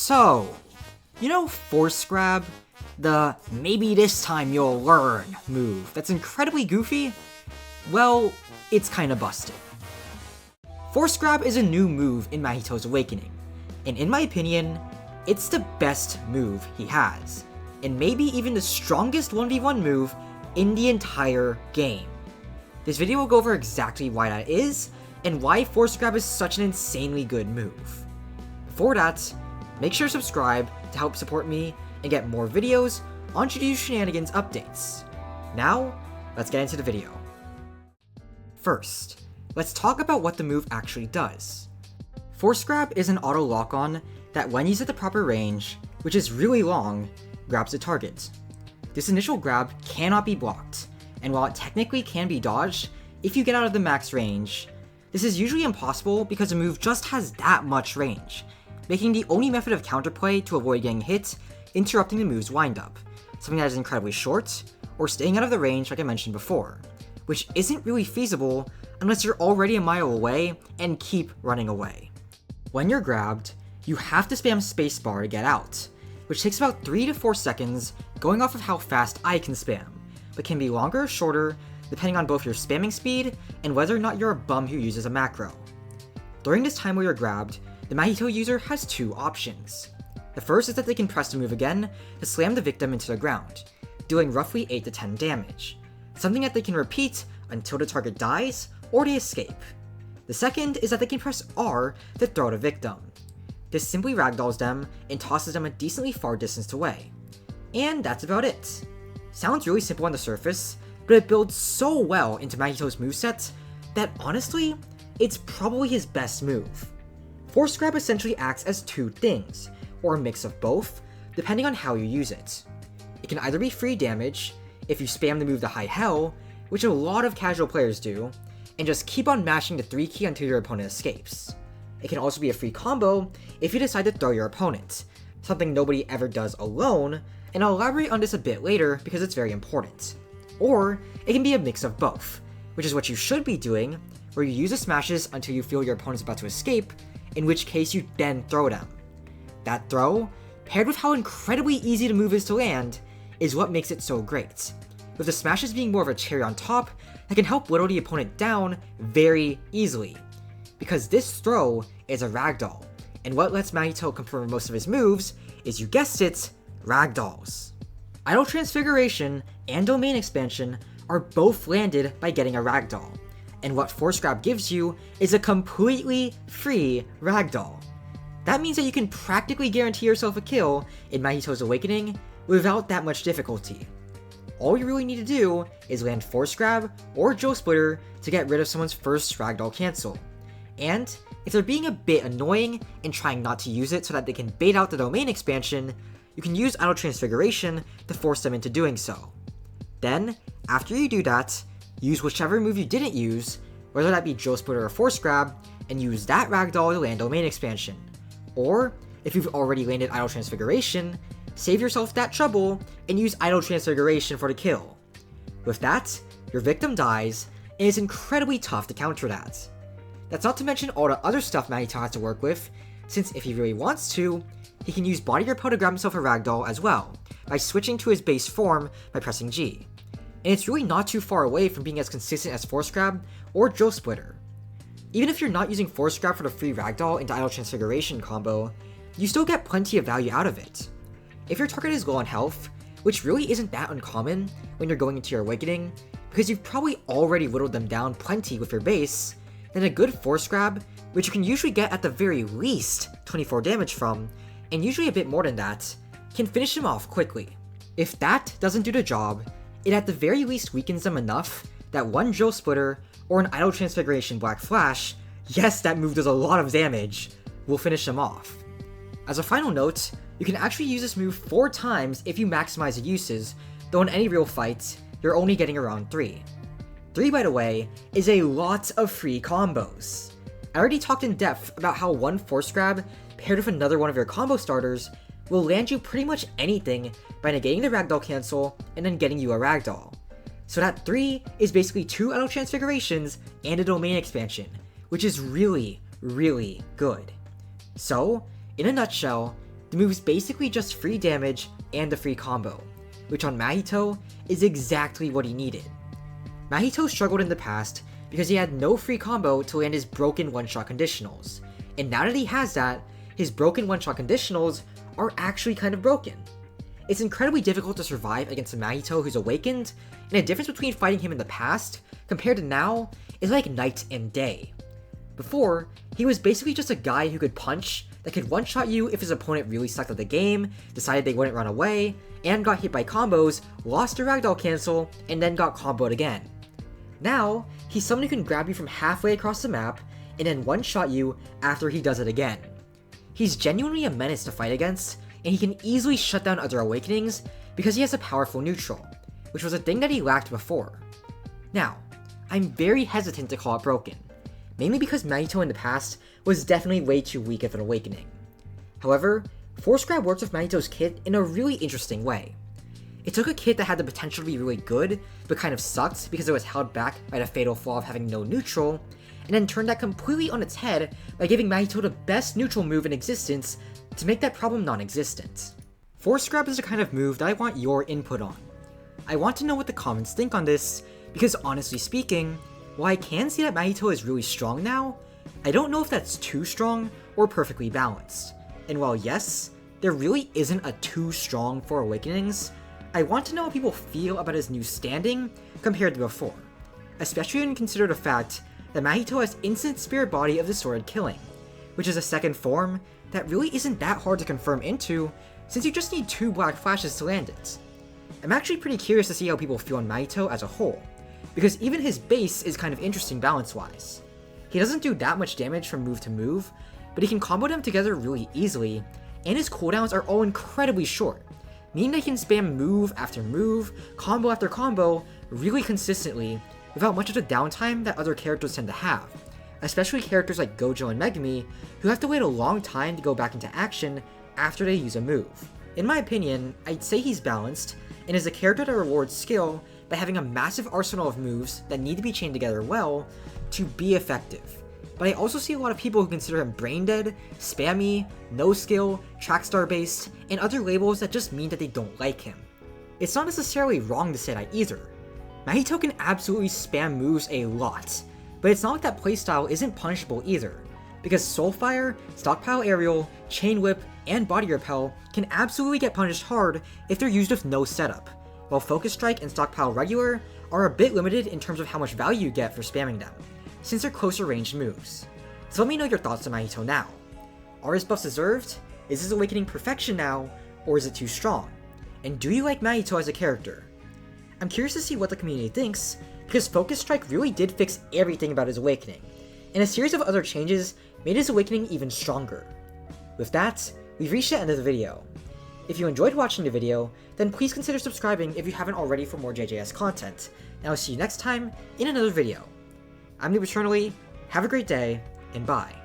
So, you know Force Grab? The maybe this time you'll learn move that's incredibly goofy? Well, it's kinda busted. Force Grab is a new move in Mahito's Awakening, and in my opinion, it's the best move he has, and maybe even the strongest 1v1 move in the entire game. This video will go over exactly why that is, and why Force Grab is such an insanely good move. Before that, make sure to subscribe to help support me and get more videos on Jujutsu Shenanigans updates. Now, let's get into the video. First, let's talk about what the move actually does. Force Grab is an auto lock-on that when used at the proper range, which is really long, grabs the target. This initial grab cannot be blocked, and while it technically can be dodged if you get out of the max range, this is usually impossible because the move just has that much range, making the only method of counterplay to avoid getting hit interrupting the move's windup, something that is incredibly short, or staying out of the range like I mentioned before, which isn't really feasible unless you're already a mile away and keep running away. When you're grabbed, you have to spam spacebar to get out, which takes about 3 to 4 seconds going off of how fast I can spam, but can be longer or shorter depending on both your spamming speed and whether or not you're a bum who uses a macro. During this time where you're grabbed, the Mahito user has two options. The first is that they can press the move again to slam the victim into the ground, dealing roughly 8 to 10 damage, something that they can repeat until the target dies or they escape. The second is that they can press R to throw the victim. This simply ragdolls them and tosses them a decently far distance away. And that's about it. Sounds really simple on the surface, but it builds so well into Mahito's moveset that honestly, it's probably his best move. Force Grab essentially acts as two things, or a mix of both, depending on how you use it. It can either be free damage, if you spam the move to high hell, which a lot of casual players do, and just keep on mashing the 3 key until your opponent escapes. It can also be a free combo if you decide to throw your opponent, something nobody ever does alone, and I'll elaborate on this a bit later because it's very important. Or, it can be a mix of both, which is what you should be doing, where you use the smashes until you feel your opponent's about to escape, in which case you then throw them. That throw, paired with how incredibly easy the move is to land, is what makes it so great, with the smashes being more of a cherry on top that can help whittle the opponent down very easily. Because this throw is a ragdoll, and what lets Mahito confirm most of his moves is, you guessed it, ragdolls. Idle Transfiguration and Domain Expansion are both landed by getting a ragdoll, and what Force Grab gives you is a completely free ragdoll. That means that you can practically guarantee yourself a kill in Mahito's Awakening without that much difficulty. All you really need to do is land Force Grab or Joe Splitter to get rid of someone's first ragdoll cancel. And if they're being a bit annoying and trying not to use it so that they can bait out the Domain Expansion, you can use Idle Transfiguration to force them into doing so. Then, after you do that, use whichever move you didn't use, whether that be Joe Splitter or Force Grab, and use that ragdoll to land Domain Expansion. Or, if you've already landed Idle Transfiguration, save yourself that trouble and use Idle Transfiguration for the kill. With that, your victim dies, and it's incredibly tough to counter that. That's not to mention all the other stuff Mahito has to work with, since if he really wants to, he can use Body Repo to grab himself a ragdoll as well, by switching to his base form by pressing G. And it's really not too far away from being as consistent as Force Grab or Joe Splitter. Even if you're not using Force Grab for the free ragdoll into Idle Transfiguration combo, you still get plenty of value out of it. If your target is low on health, which really isn't that uncommon when you're going into your Awakening, because you've probably already whittled them down plenty with your base, then a good Force Grab, which you can usually get at the very least 24 damage from, and usually a bit more than that, can finish them off quickly. If that doesn't do the job, it at the very least weakens them enough that one Joe Splitter or an Idle Transfiguration Black Flash, yes, that move does a lot of damage, will finish them off. As a final note, you can actually use this move 4 times if you maximize the uses, though in any real fight, you're only getting around 3. 3, by the way, is a lot of free combos. I already talked in depth about how one Force Grab paired with another one of your combo starters will land you pretty much anything by negating the ragdoll cancel and then getting you a ragdoll. So that 3 is basically 2 Idle Transfigurations and a Domain Expansion, which is really, really good. So, in a nutshell, the move's basically just free damage and a free combo, which on Mahito is exactly what he needed. Mahito struggled in the past because he had no free combo to land his broken one-shot conditionals, and now that he has that, his broken one-shot conditionals are actually kind of broken. It's incredibly difficult to survive against a Mahito who's awakened, and the difference between fighting him in the past compared to now is like night and day. Before, he was basically just a guy who could punch, that could one-shot you if his opponent really sucked at the game, decided they wouldn't run away, and got hit by combos, lost a ragdoll cancel, and then got comboed again. Now, he's someone who can grab you from halfway across the map, and then one-shot you after he does it again. He's genuinely a menace to fight against, and he can easily shut down other awakenings because he has a powerful neutral, which was a thing that he lacked before. Now, I'm very hesitant to call it broken, mainly because Mahito in the past was definitely way too weak of an awakening. However, Force Grab works with Mahito's kit in a really interesting way. It took a kit that had the potential to be really good, but kind of sucked because it was held back by the fatal flaw of having no neutral, and then turned that completely on its head by giving Mahito the best neutral move in existence to make that problem non-existent. Force Grab is the kind of move that I want your input on. I want to know what the comments think on this, because honestly speaking, while I can see that Mahito is really strong now, I don't know if that's too strong or perfectly balanced. And while yes, there really isn't a too strong for awakenings, I want to know how people feel about his new standing compared to before, especially when you consider the fact that Mahito has instant spirit body of distorted killing, which is a second form that really isn't that hard to confirm into since you just need 2 black flashes to land it. I'm actually pretty curious to see how people feel on Mahito as a whole, because even his base is kind of interesting balance-wise. He doesn't do that much damage from move to move, but he can combo them together really easily, and his cooldowns are all incredibly short, meaning they can spam move after move, combo after combo, really consistently, without much of the downtime that other characters tend to have, especially characters like Gojo and Megumi, who have to wait a long time to go back into action after they use a move. In my opinion, I'd say he's balanced, and is a character that rewards skill by having a massive arsenal of moves that need to be chained together well to be effective. But I also see a lot of people who consider him brain dead, spammy, no skill, track star based, and other labels that just mean that they don't like him. It's not necessarily wrong to say that either. Mahito can absolutely spam moves a lot, but it's not like that playstyle isn't punishable either, because Soulfire, Stockpile Aerial, Chain Whip, and Body Repel can absolutely get punished hard if they're used with no setup, while Focus Strike and Stockpile Regular are a bit limited in terms of how much value you get for spamming them, since they're closer ranged moves. So let me know your thoughts on Mahito now. Are his buffs deserved? Is his awakening perfection now, or is it too strong? And do you like Mahito as a character? I'm curious to see what the community thinks, because Focus Strike really did fix everything about his awakening, and a series of other changes made his awakening even stronger. With that, we've reached the end of the video. If you enjoyed watching the video, then please consider subscribing if you haven't already for more JJS content, and I'll see you next time in another video. I'm Noob Eternally, have a great day, and bye.